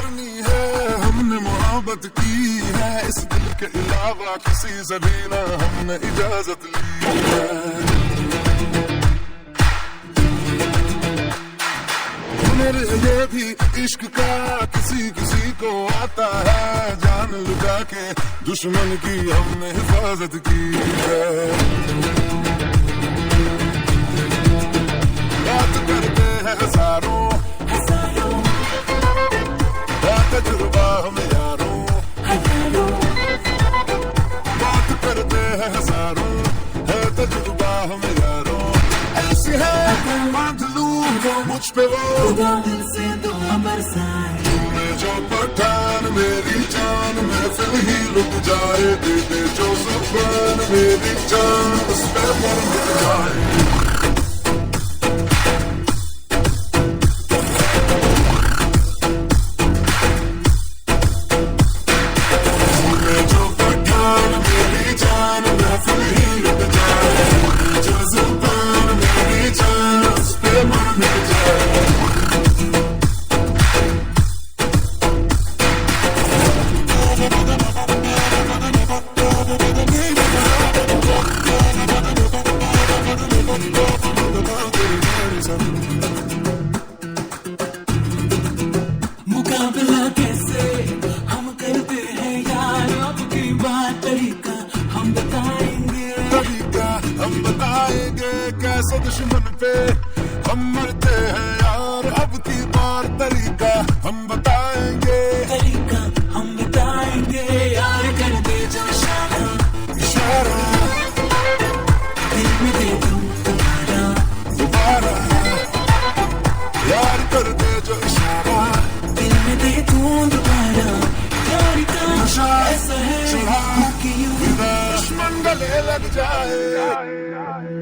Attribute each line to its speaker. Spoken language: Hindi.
Speaker 1: करनी है हमने मोहब्बत की है, इस दिल के अलावा किसी से भी ना हमने इजाजत ली है। मेरे ये भी इश्क का किसी किसी को आता है, जान लुटा के दुश्मन की हमने हिफाजत की है। बात करते हैं हजारों तजुर्बा हम यारों, बात करते हैं हजारों है तजुर्बा हम यारों। ऐसी है बांध लूं मुझ पे वो दिल से दुआ बरसाए, तुमने जो पठान मेरी जान महफिल ही रुक जाए, दे दे जो जुबान मेरी जान उस पे मर मिट जाए।
Speaker 2: मुकाबला कैसे हम करते हैं यार, अब की बात तरीका हम बताएंगे,
Speaker 1: तरीका हम बताएंगे, कैसे दुश्मन पे हम मरते हैं यार, अब की बार तरीका हम बताएंगे,
Speaker 2: तरीका हम बताएंगे यार। कर दे जो इशारा
Speaker 1: इशारा
Speaker 2: दिल में दे दूं तुम्हारा
Speaker 1: दोबारा, यार कर दे जो इशारा
Speaker 2: दिल में दे दूं दोबारा। यार का
Speaker 1: नशा
Speaker 2: ऐसा है
Speaker 1: चढ़ा
Speaker 2: कि यूं
Speaker 1: दुश्मन गले लग जाए।